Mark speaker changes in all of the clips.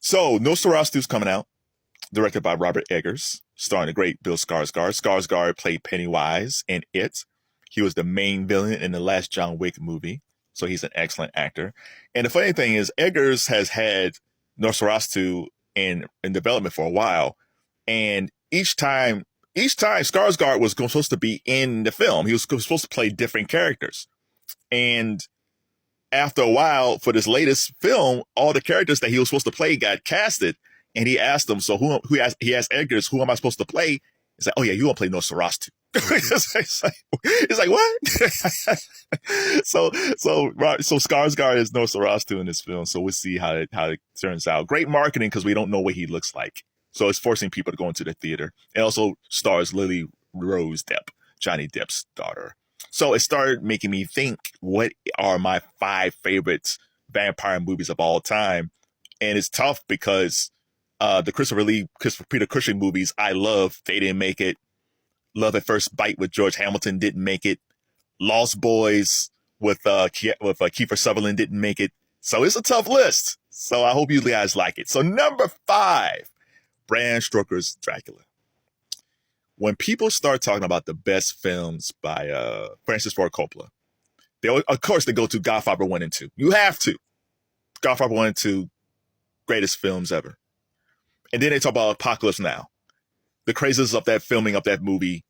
Speaker 1: So Nosferatu's coming out, directed by Robert Eggers, starring the great Bill Skarsgård. Skarsgård played Pennywise in It. He was the main villain in the last John Wick movie, so he's an excellent actor. And the funny thing is, Eggers has had Nosferatu in development for a while, and each time Skarsgård was supposed to be in the film. He was supposed to play different characters, and after a while, for this latest film, all the characters that he was supposed to play got casted. And he asked them, so he asked Eggers, who am I supposed to play? He's like, oh yeah, you want to play Nosferatu. It's like, what? so Skarsgård is Nosferatu in this film. So we'll see how it turns out. Great marketing because we don't know what he looks like. So it's forcing people to go into the theater. It also stars Lily Rose Depp, Johnny Depp's daughter. So it started making me think, what are my 5 favorite vampire movies of all time? And it's tough because the Christopher Peter Cushing movies I love, they didn't make it. Love at First Bite with George Hamilton didn't make it. Lost Boys with Kiefer Sutherland didn't make it. So it's a tough list. So I hope you guys like it. So number 5, Bram Stoker's Dracula. When people start talking about the best films by Francis Ford Coppola, of course they go to Godfather 1 and 2. You have to. Godfather 1 and 2, greatest films ever. And then they talk about Apocalypse Now. The craziness of that filming of that movie.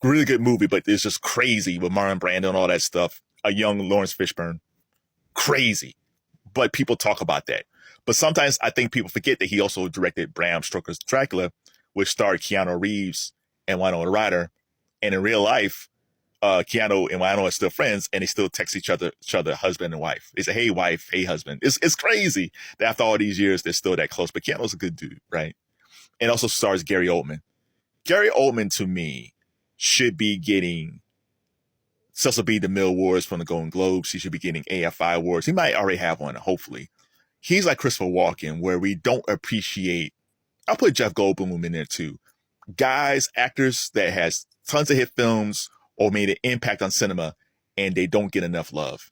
Speaker 1: Really good movie, but it's just crazy with Marlon Brando and all that stuff. A young Lawrence Fishburne. Crazy. But people talk about that. But sometimes I think people forget that he also directed Bram Stoker's Dracula, which starred Keanu Reeves and Winona Ryder. And in real life, Keanu and Winona are still friends, and they still text each other, husband and wife. They say, hey, wife, hey, husband. It's crazy that after all these years, they're still that close. But Keanu's a good dude, right? And also stars Gary Oldman. Gary Oldman, to me, should be getting Cecil B. DeMille Awards from the Golden Globes. He should be getting AFI Awards. He might already have one, hopefully. He's like Christopher Walken, where we don't appreciate. I'll put Jeff Goldblum in there too. Guys, actors that has tons of hit films or made an impact on cinema, and they don't get enough love.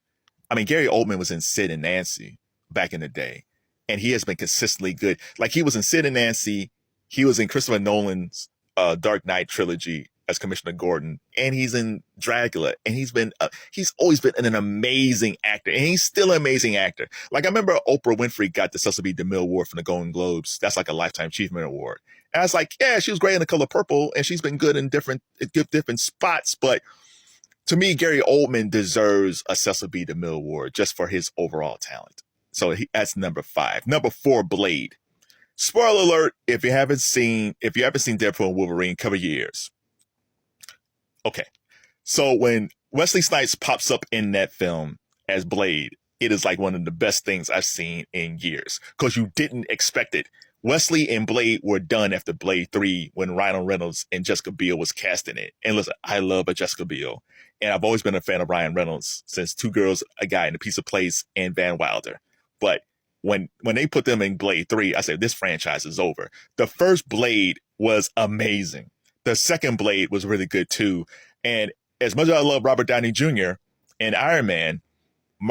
Speaker 1: I mean, Gary Oldman was in Sid and Nancy back in the day, and he has been consistently good. Like, he was in Sid and Nancy. He was in Christopher Nolan's Dark Knight trilogy as Commissioner Gordon, and he's in Dracula, and he's always been an amazing actor, and he's still an amazing actor. Like, I remember Oprah Winfrey got the Cecil B. DeMille Award from the Golden Globes. That's like a Lifetime Achievement Award. And I was like, yeah, she was great in The Color Purple, and she's been good in different spots, but to me, Gary Oldman deserves a Cecil B. DeMille Award just for his overall talent. So that's number 5. Number 4, Blade. Spoiler alert, if you haven't seen Deadpool and Wolverine, cover your ears. Okay. So when Wesley Snipes pops up in that film as Blade, it is like one of the best things I've seen in years because you didn't expect it. Wesley and Blade were done after Blade 3 when Ryan Reynolds and Jessica Biel was casting it. And listen, I love a Jessica Biel. And I've always been a fan of Ryan Reynolds since Two Girls, a Guy in a Piece of Place and Van Wilder. But when they put them in Blade 3, I said, this franchise is over. The first Blade was amazing. The second Blade was really good too. And as much as I love Robert Downey Jr. and Iron Man,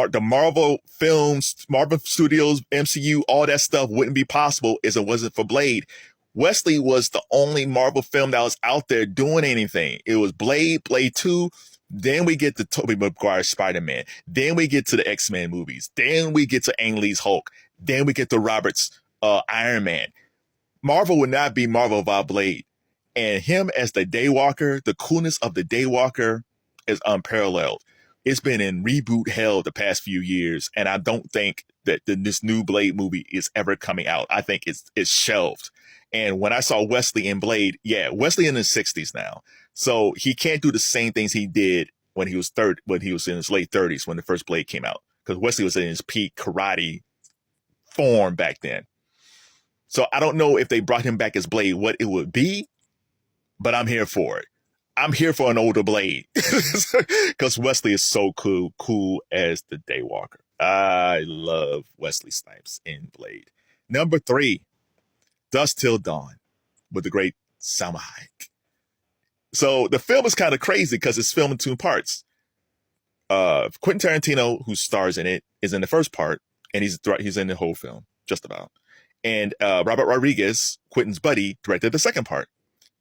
Speaker 1: the Marvel films, Marvel Studios, MCU, all that stuff wouldn't be possible if it wasn't for Blade. Wesley was the only Marvel film that was out there doing anything. It was Blade, Blade 2. Then we get to Tobey Maguire's Spider-Man. Then we get to the X-Men movies. Then we get to Ang Lee's Hulk. Then we get to Robert's Iron Man. Marvel would not be Marvel without Blade. And him as the Daywalker, the coolness of the Daywalker is unparalleled. It's been in reboot hell the past few years, and I don't think that this new Blade movie is ever coming out. I think it's shelved. And when I saw Wesley in Blade, yeah, Wesley in his 60s now, so he can't do the same things he did when he was in his late 30s when the first Blade came out, because Wesley was in his peak karate form back then. So I don't know if they brought him back as Blade, what it would be, but I'm here for it. I'm here for an older Blade because Wesley is so cool as the Daywalker. I love Wesley Snipes in Blade. Number 3, Dusk Till Dawn with the great Salma Hayek. So the film is kind of crazy because it's filmed in 2 parts. Quentin Tarantino, who stars in it, is in the first part, and he's in the whole film, just about. And Robert Rodriguez, Quentin's buddy, directed the second part.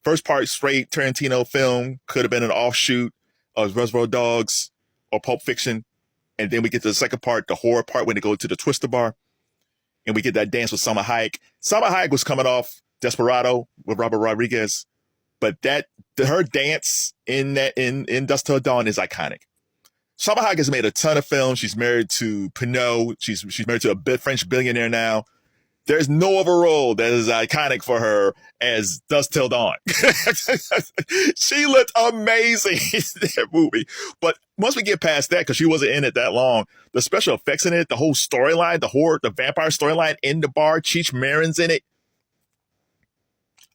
Speaker 1: First part, straight Tarantino film, could have been an offshoot of Reservoir Dogs or Pulp Fiction. And then we get to the second part, the horror part, when they go to the Twister Bar. And we get that dance with Salma Hayek. Salma Hayek was coming off Desperado with Robert Rodriguez. But her dance in Dusk Till Dawn is iconic. Salma Hayek has made a ton of films. She's married to Pinot. She's married to a French billionaire now. There's no other role that is iconic for her as Dusk Till Dawn. She looked amazing in that movie. But once we get past that, because she wasn't in it that long, the special effects in it, the whole storyline, the vampire storyline in the bar, Cheech Marin's in it.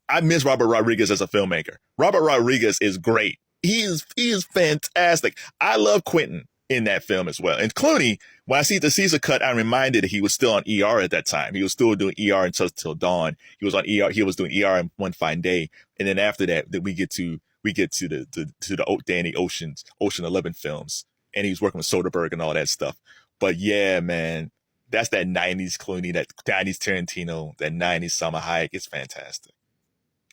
Speaker 1: I miss Robert Rodriguez as a filmmaker. Robert Rodriguez is great. He is fantastic. I love Quentin in that film as well. And Clooney, when I see the Caesar cut, I'm reminded that he was still on ER at that time. He was still doing ER until Dawn. He was on ER. He was doing ER in One Fine Day. And then after that we get to the Danny Ocean 11 films. And he was working with Soderbergh and all that stuff. But yeah, man, that's that 90s Clooney, that 90s Tarantino, that 90s Salma Hayek. It's fantastic.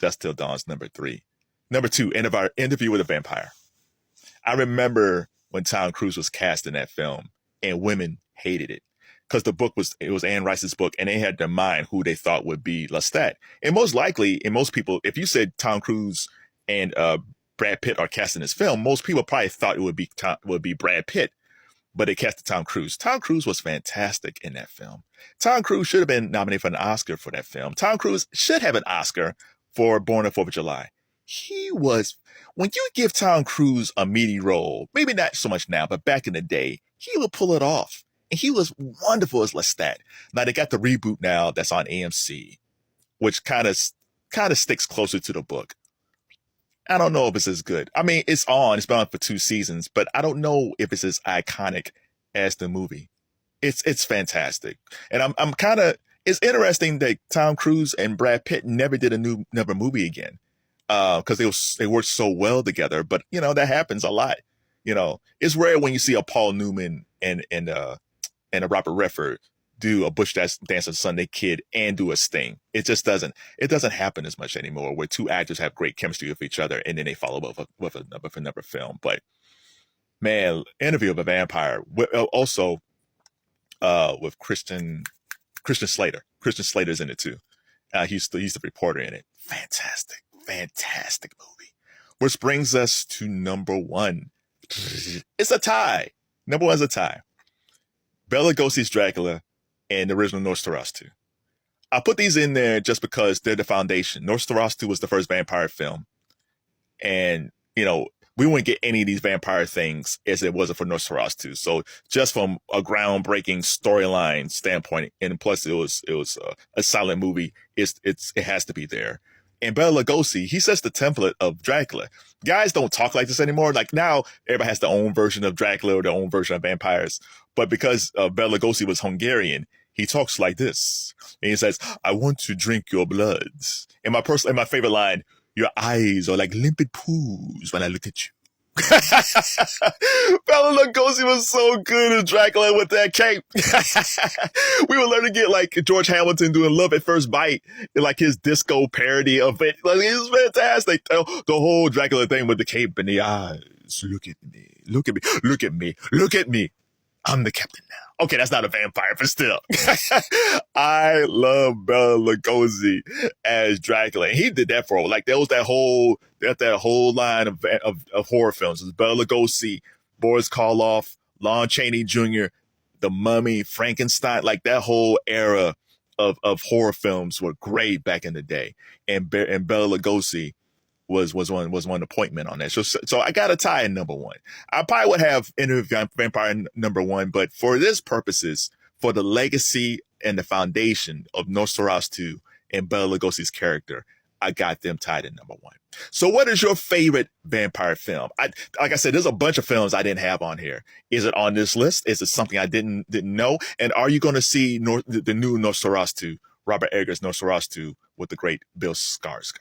Speaker 1: Dusk Till Dawn's number 3. Number 2, Interview with a Vampire. I remember when Tom Cruise was cast in that film, and women hated it because it was Anne Rice's book, and they had in mind who they thought would be Lestat. And most likely, and most people, if you said Tom Cruise and Brad Pitt are cast in this film, most people probably thought it would be Brad Pitt, but they casted Tom Cruise. Tom Cruise was fantastic in that film. Tom Cruise should have been nominated for an Oscar for that film. Tom Cruise should have an Oscar for Born on 4th of July. When you give Tom Cruise a meaty role, maybe not so much now, but back in the day, he would pull it off. And he was wonderful as Lestat. Now they got the reboot now that's on AMC, which kind of sticks closer to the book. I don't know if it's as good. I mean, it's been on for 2 seasons, but I don't know if it's as iconic as the movie. It's fantastic. And it's interesting that Tom Cruise and Brad Pitt never did another movie again. Because they worked so well together, but that happens a lot. It's rare when you see a Paul Newman and a Robert Redford do a Bush Dance of Sunday Kid and do a Sting. It just doesn't happen as much anymore, where 2 actors have great chemistry with each other and then they follow up with another film. But man, Interview with a Vampire, also with Christian Slater. Christian Slater's in it too. He's the reporter in it. Fantastic movie. Which brings us to number 1. It's a tie. Number 1 is a tie. Bela Lugosi's Dracula and the original Nosferatu. I put these in there just because they're the foundation. Nosferatu was the first vampire film. And, we wouldn't get any of these vampire things as it wasn't for Nosferatu. So just from a groundbreaking storyline standpoint, and plus it was a silent movie, it has to be there. And Bela Lugosi, he sets the template of Dracula. Guys don't talk like this anymore. Like now, everybody has their own version of Dracula or their own version of vampires. But because Bela Lugosi was Hungarian, he talks like this. And he says, "I want to drink your blood." And my favorite line, "Your eyes are like limpid pools when I look at you." Bela Lugosi was so good as Dracula with that cape. We would learn to get like George Hamilton doing Love at First Bite, and like his disco parody of it. Like, it was fantastic. The whole Dracula thing with the cape and the eyes. Look at me. Look at me. Look at me. Look at me. I'm the captain now. Okay, that's not a vampire, but still. I love Bela Lugosi as Dracula. And he did that for, like, there was that whole line of horror films. It was Bela Lugosi, Boris Karloff, Lon Chaney Jr., The Mummy, Frankenstein. Like, that whole era of horror films were great back in the day. And Bela Lugosi was one appointment on that. So I got a tie in number 1. I probably would have Interview with Vampire number 1, but for this purposes, for the legacy and the foundation of Nosferatu and Bela Lugosi's character, I got them tied in number 1. So what is your favorite vampire film? Like I said, there's a bunch of films I didn't have on here. Is it on this list? Is it something I didn't know? And are you going to see the new Nosferatu, Robert Eggers' Nosferatu with the great Bill Skarsgård?